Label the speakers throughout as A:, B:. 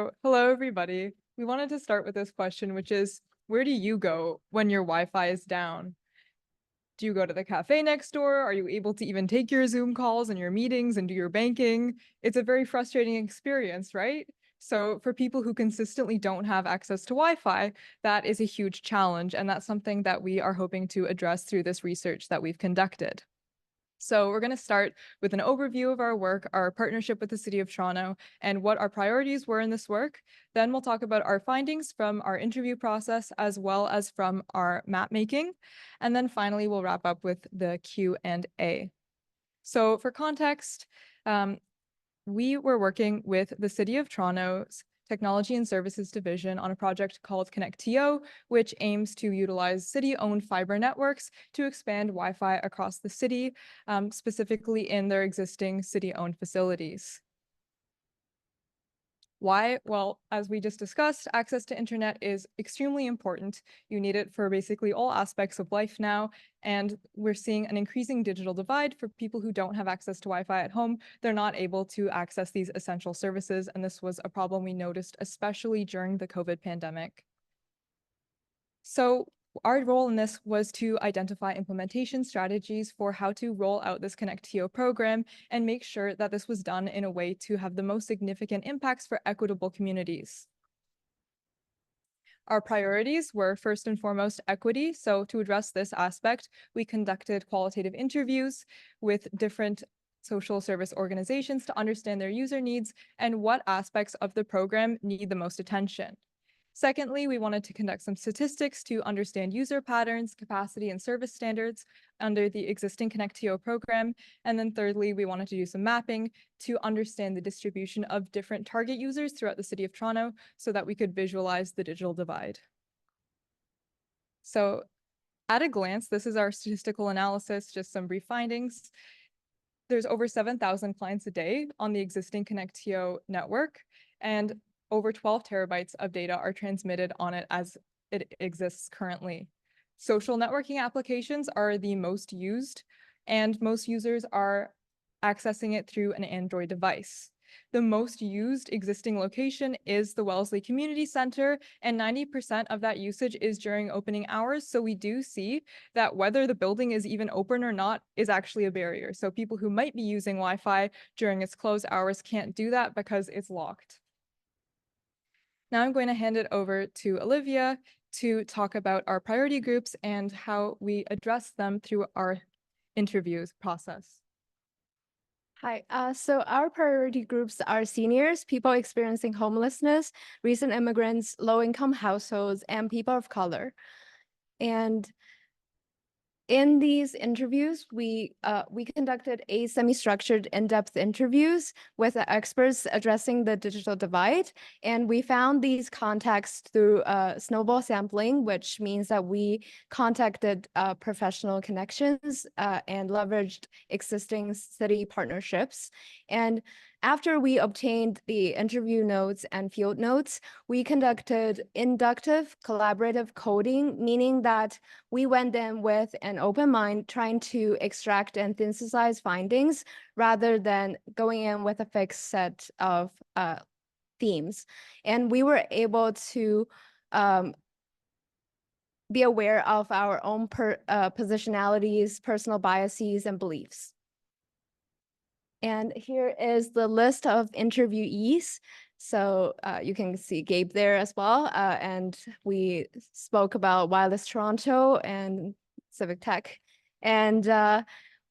A: So, hello, everybody. We wanted to start with this question, which is, where do you go when your Wi-Fi is down? Do you go to the cafe next door? Are you able to even take your Zoom calls and your meetings and do your banking? It's a very frustrating experience, right? So for people who consistently don't have access to Wi-Fi, that is a huge challenge, and that's something that we are hoping to address through this research that we've conducted. So we're going to start with an overview of our work, our partnership with the City of Toronto, and what our priorities were in this work. Then we'll talk about our findings from our interview process as well as from our map making. And then finally, we'll wrap up with the Q&A. So for context, we were working with the City of Toronto's Technology and Services Division on a project called ConnectTO, which aims to utilize city-owned fiber networks to expand Wi-Fi across the city, specifically in their existing city-owned facilities. Why? Well, as we just discussed, access to internet is extremely important. You need it for basically all aspects of life now, and we're seeing an increasing digital divide for people who don't have access to Wi-Fi at home. They're not able to access these essential services, and this was a problem we noticed, especially during the COVID pandemic. So our role in this was to identify implementation strategies for how to roll out this ConnectTO program and make sure that this was done in a way to have the most significant impacts for equitable communities. Our priorities were first and foremost equity. So to address this aspect, we conducted qualitative interviews with different social service organizations to understand their user needs and what aspects of the program need the most attention. Secondly, we wanted to conduct some statistics to understand user patterns, capacity, and service standards under the existing ConnectTO program. And then thirdly, we wanted to do some mapping to understand the distribution of different target users throughout the City of Toronto so that we could visualize the digital divide. So at a glance, this is our statistical analysis, just some brief findings. There's over 7,000 clients a day on the existing ConnectTO network, and over 12 terabytes of data are transmitted on it as it exists currently. Social networking applications are the most used, and most users are accessing it through an Android device. The most used existing location is the Wellesley Community Center, and 90% of that usage is during opening hours. So we do see that whether the building is even open or not is actually a barrier. So people who might be using Wi-Fi during its closed hours can't do that because it's locked. Now I'm going to hand it over to Olivia to talk about our priority groups and how we address them through our interviews process.
B: Hi, so our priority groups are seniors, people experiencing homelessness, recent immigrants, low-income households, and people of color. And in these interviews, we conducted a semi-structured in-depth interviews with the experts addressing the digital divide, and we found these contacts through snowball sampling, which means that we contacted professional connections and leveraged existing city partnerships. And after we obtained the interview notes and field notes, we conducted inductive collaborative coding, meaning that we went in with an open mind, trying to extract and synthesize findings rather than going in with a fixed set of themes. And we were able to be aware of our own positionalities, personal biases, and beliefs. And here is the list of interviewees. So you can see Gabe there as well. And we spoke about Wireless Toronto and Civic Tech. And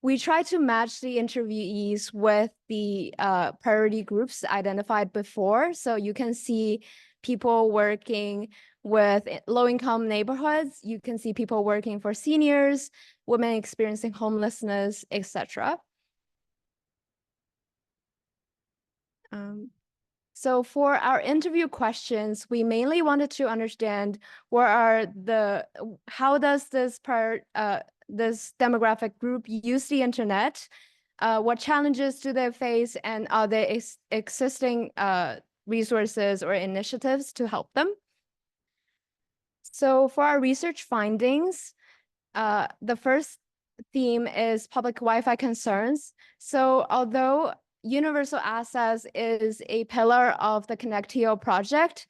B: we tried to match the interviewees with the priority groups identified before. So you can see people working with low-income neighborhoods. You can see people working for seniors, women experiencing homelessness, etc. So for our interview questions, we mainly wanted to understand how does this demographic group use the internet? What challenges do they face, and are there existing resources or initiatives to help them? So for our research findings, the first theme is public Wi-Fi concerns. So although universal access is a pillar of the ConnectTO project.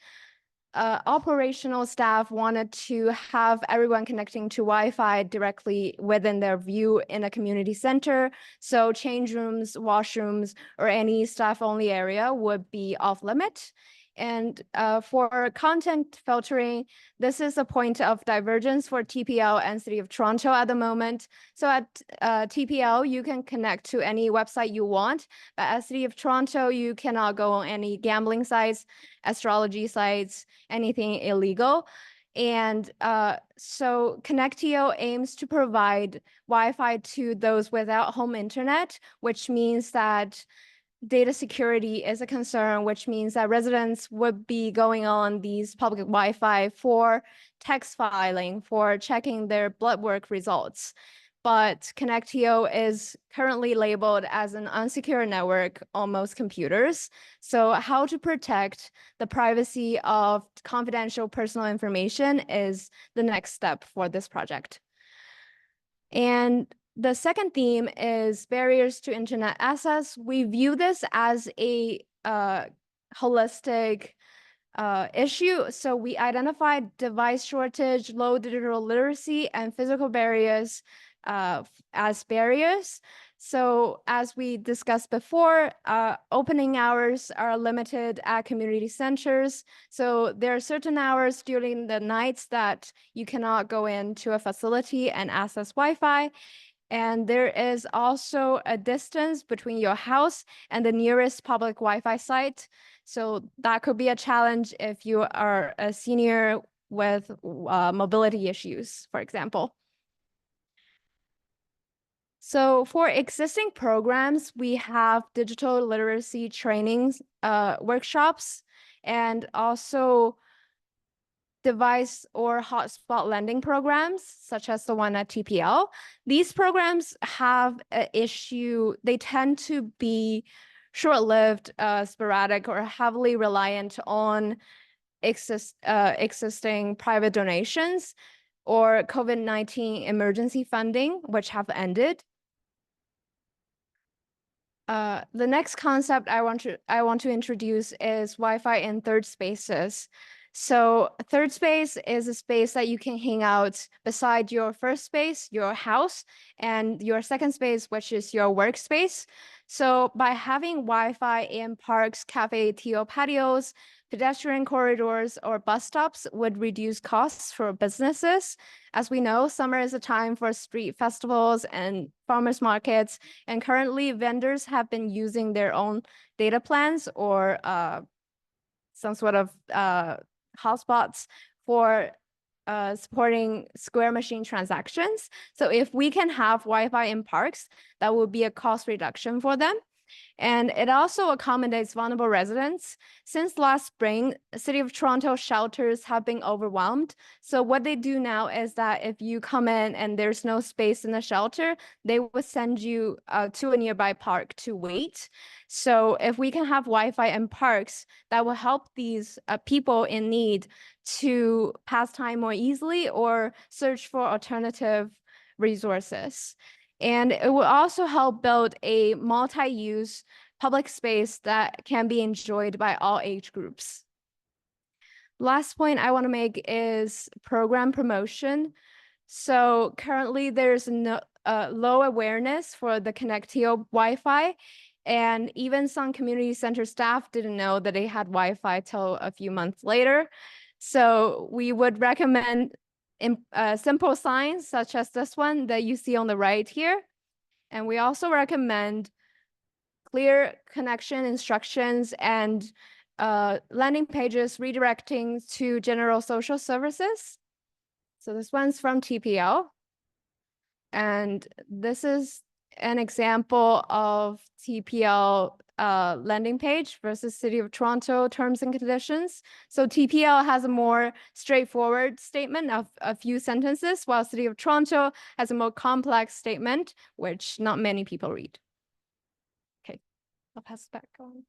B: Operational staff wanted to have everyone connecting to Wi-Fi directly within their view in a community center. So change rooms, washrooms, or any staff-only area would be off limit. And for content filtering, this is a point of divergence for TPL and City of Toronto at the moment. So at TPL, you can connect to any website you want, but at City of Toronto, you cannot go on any gambling sites, astrology sites, anything illegal. And so ConnectTO aims to provide Wi-Fi to those without home internet, which means that data security is a concern, which means that residents would be going on these public Wi-Fi for text filing, for checking their blood work results. But ConnectTO is currently labeled as an unsecure network on most computers. So how to protect the privacy of confidential personal information is the next step for this project. And the second theme is barriers to internet access. We view this as a holistic issue. So we identified device shortage, low digital literacy, and physical barriers as barriers. So as we discussed before, opening hours are limited at community centers. So there are certain hours during the nights that you cannot go into a facility and access Wi-Fi. And there is also a distance between your house and the nearest public Wi-Fi site. So that could be a challenge if you are a senior with mobility issues, for example. So for existing programs, we have digital literacy trainings, workshops, and also device or hotspot lending programs, such as the one at TPL. These programs have an issue. They tend to be short-lived, sporadic, or heavily reliant on existing private donations or COVID-19 emergency funding, which have ended. The next concept I want to introduce is Wi-Fi in third spaces. So third space is a space that you can hang out beside your first space, your house, and your second space, which is your workspace. So by having Wi-Fi in parks, cafe, TO patios, pedestrian corridors, or bus stops would reduce costs for businesses. As we know, summer is a time for street festivals and farmers markets, and currently vendors have been using their own data plans or some sort of hotspots for supporting Square machine transactions. So if we can have Wi-Fi in parks, that would be a cost reduction for them. And it also accommodates vulnerable residents. Since last spring, the City of Toronto shelters have been overwhelmed. So what they do now is that if you come in and there's no space in the shelter, they will send you to a nearby park to wait. So if we can have Wi-Fi in parks, that will help these people in need to pass time more easily or search for alternative resources. And it will also help build a multi-use public space that can be enjoyed by all age groups. Last point I want to make is program promotion. So currently there's no low awareness for the ConnectTO Wi-Fi, and even some community center staff didn't know that they had Wi-Fi till a few months later. So we would recommend simple signs such as this one that you see on the right here. And we also recommend clear connection instructions and landing pages redirecting to general social services. So this one's from TPL. And this is an example of TPL landing page versus City of Toronto terms and conditions. So TPL has a more straightforward statement of a few sentences, while City of Toronto has a more complex statement, which not many people read. Okay, I'll pass it back on.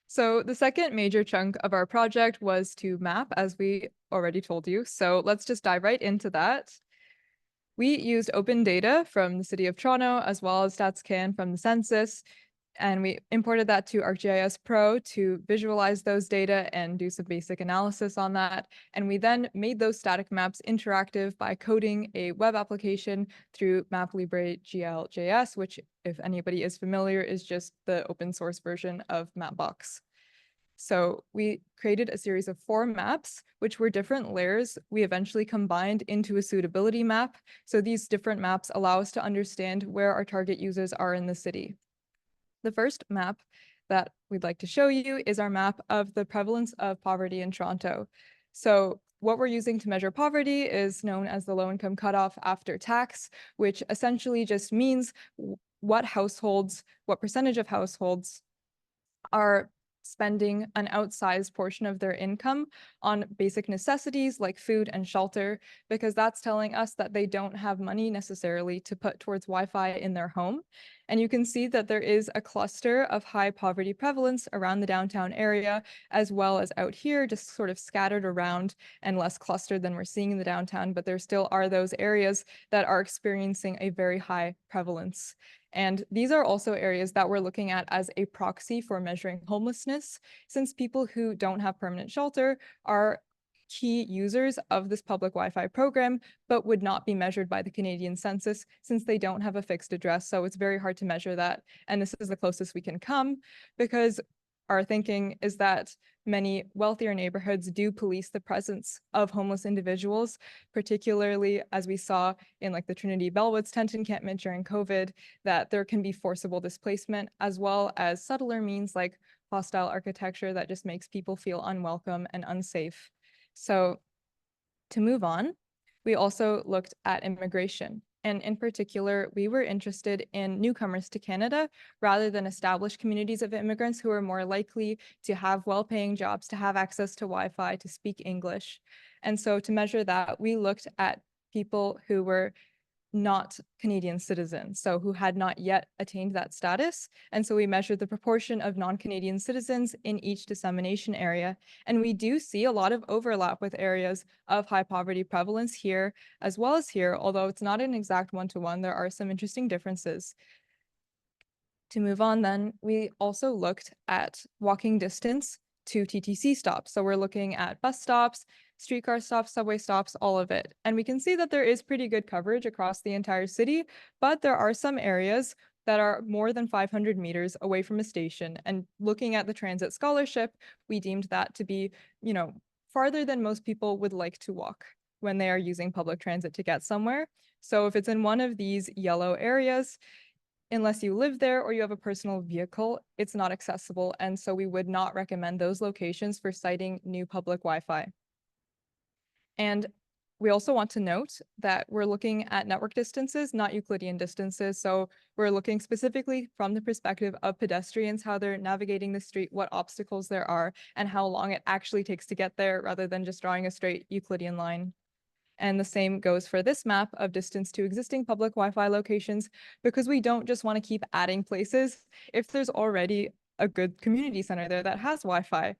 A: So the second major chunk of our project was to map, as we already told you. So let's just dive right into that. We used open data from the city of Toronto as well as StatsCan from the census, and we imported that to ArcGIS Pro to visualize those data and do some basic analysis on that. And we then made those static maps interactive by coding a web application through MapLibreGL.js, which, if anybody is familiar, is just the open source version of Mapbox. So we created a series of 4 maps, which were different layers we eventually combined into a suitability map. So these different maps allow us to understand where our target users are in the city. The first map that we'd like to show you is our map of the prevalence of poverty in Toronto. So what we're using to measure poverty is known as the low income cutoff after tax, which essentially just means what percentage of households are spending an outsized portion of their income on basic necessities like food and shelter, because that's telling us that they don't have money necessarily to put towards Wi-Fi in their home. And you can see that there is a cluster of high poverty prevalence around the downtown area, as well as out here, just sort of scattered around and less clustered than we're seeing in the downtown, but there still are those areas that are experiencing a very high prevalence. And these are also areas that we're looking at as a proxy for measuring homelessness, since people who don't have permanent shelter are key users of this public Wi-Fi program, but would not be measured by the Canadian census since they don't have a fixed address. So it's very hard to measure that. And this is the closest we can come, because our thinking is that many wealthier neighborhoods do police the presence of homeless individuals, particularly as we saw in like the Trinity Bellwoods tent encampment during COVID, that there can be forcible displacement, as well as subtler means like hostile architecture that just makes people feel unwelcome and unsafe. So to move on, we also looked at immigration. And in particular, we were interested in newcomers to Canada rather than established communities of immigrants who are more likely to have well-paying jobs, to have access to Wi-Fi, to speak English. And so to measure that, we looked at people who were not Canadian citizens, so who had not yet attained that status. And so we measured the proportion of non-Canadian citizens in each dissemination area. And we do see a lot of overlap with areas of high poverty prevalence here as well as here, although it's not an exact one-to-one, there are some interesting differences. To move on then, we also looked at walking distance to TTC stops. So we're looking at bus stops, streetcar stops, subway stops, all of it. And we can see that there is pretty good coverage across the entire city, but there are some areas that are more than 500 meters away from a station. And looking at the transit scholarship, we deemed that to be, farther than most people would like to walk when they are using public transit to get somewhere. So if it's in one of these yellow areas, unless you live there or you have a personal vehicle, it's not accessible. And so we would not recommend those locations for siting new public Wi-Fi. And we also want to note that we're looking at network distances, not Euclidean distances. So we're looking specifically from the perspective of pedestrians, how they're navigating the street, what obstacles there are, and how long it actually takes to get there, rather than just drawing a straight Euclidean line. And the same goes for this map of distance to existing public Wi-Fi locations, because we don't just want to keep adding places if there's already a good community center there that has Wi-Fi.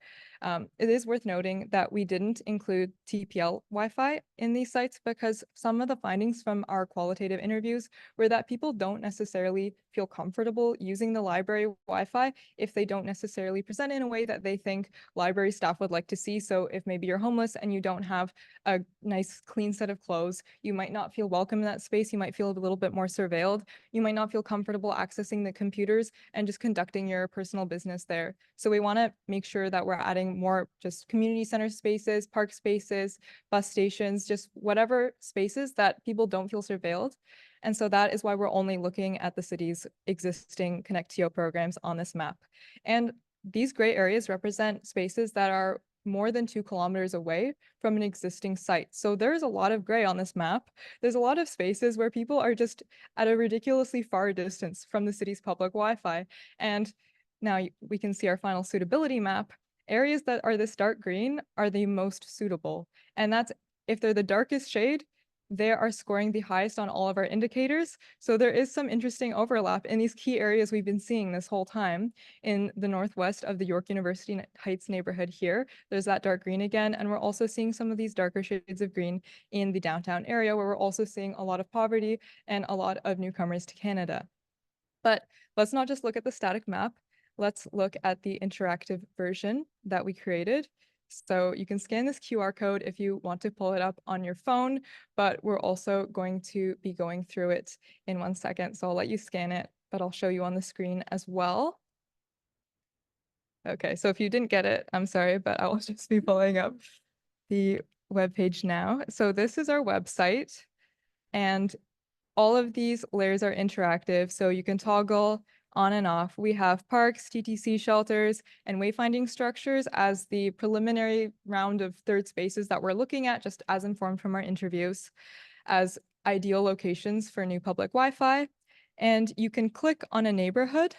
A: It is worth noting that we didn't include TPL Wi-Fi in these sites because some of the findings from our qualitative interviews were that people don't necessarily feel comfortable using the library Wi-Fi if they don't necessarily present in a way that they think library staff would like to see. So if maybe you're homeless and you don't have a nice clean set of clothes, you might not feel welcome in that space. You might feel a little bit more surveilled. You might not feel comfortable accessing the computers and just conducting your personal business there. So we want to make sure that we're adding more just community center spaces, park spaces, bus stations, just whatever spaces that people don't feel surveilled. And so that is why we're only looking at the city's existing ConnectTO programs on this map. And these gray areas represent spaces that are more than 2 kilometers away from an existing site. So there's a lot of gray on this map. There's a lot of spaces where people are just at a ridiculously far distance from the city's public Wi-Fi. And now we can see our final suitability map. Areas that are this dark green are the most suitable. And that's, if they're the darkest shade, they are scoring the highest on all of our indicators. So there is some interesting overlap in these key areas we've been seeing this whole time. In the northwest of the York University Heights neighborhood here, there's that dark green again. And we're also seeing some of these darker shades of green in the downtown area, where we're also seeing a lot of poverty and a lot of newcomers to Canada. But let's not just look at the static map. Let's look at the interactive version that we created. So you can scan this QR code if you want to pull it up on your phone, but we're also going to be going through it in 1 second. So I'll let you scan it, but I'll show you on the screen as well. Okay, so if you didn't get it, I'm sorry, but I will just be pulling up the webpage now. So this is our website, and all of these layers are interactive, so you can toggle on and off. We have parks, TTC shelters, and wayfinding structures as the preliminary round of third spaces that we're looking at, just as informed from our interviews, as ideal locations for new public Wi-Fi. And you can click on a neighborhood,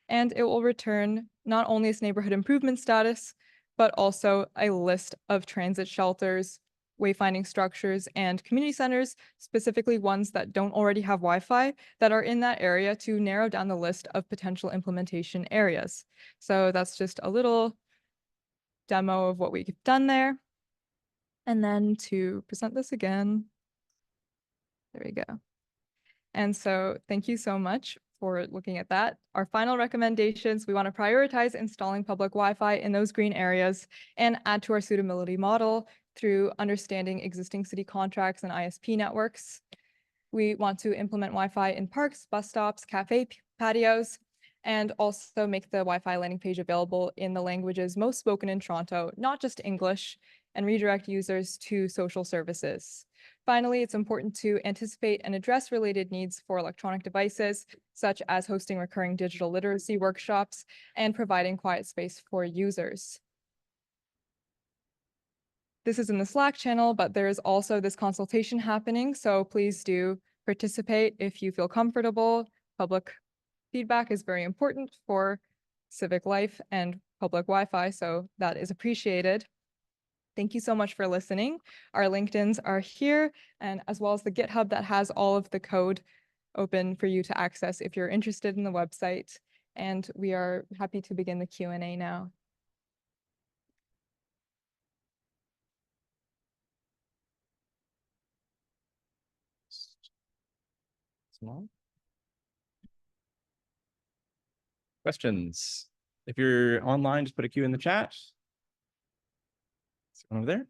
A: and it will return not only its neighborhood improvement status, but also a list of transit shelters, wayfinding structures, and community centers, specifically ones that don't already have Wi-Fi, that are in that area, to narrow down the list of potential implementation areas. So that's just a little demo of what we've done there. And then to present this again, there we go. And so thank you so much for looking at that. Our final recommendations: we want to prioritize installing public Wi-Fi in those green areas and add to our suitability model through understanding existing city contracts and ISP networks. We want to implement Wi-Fi in parks, bus stops, cafe patios, and also make the Wi-Fi landing page available in the languages most spoken in Toronto, not just English, and redirect users to social services. Finally, it's important to anticipate and address related needs for electronic devices, such as hosting recurring digital literacy workshops and providing quiet space for users. This is in the Slack channel, but there is also this consultation happening, so please do participate if you feel comfortable. Public feedback is very important for civic life and public Wi-Fi, so that is appreciated. Thank you so much for listening. Our LinkedIns are here, and as well as the GitHub that has all of the code open for you to access if you're interested in the website. And we are happy to begin the Q&A now.
C: Small. Questions? If you're online, just put a Q in the chat. Is one over there?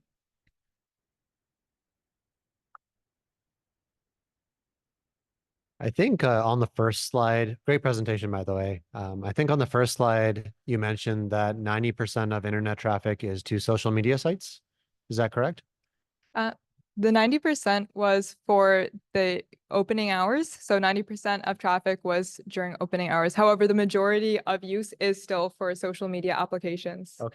D: I think on the first slide, great presentation, by the way. I think on the first slide, you mentioned that 90% of internet traffic is to social media sites. Is that correct?
A: The 90% was for the opening hours. So 90% of traffic was during opening hours. However, the majority of use is still for social media applications.
D: Okay.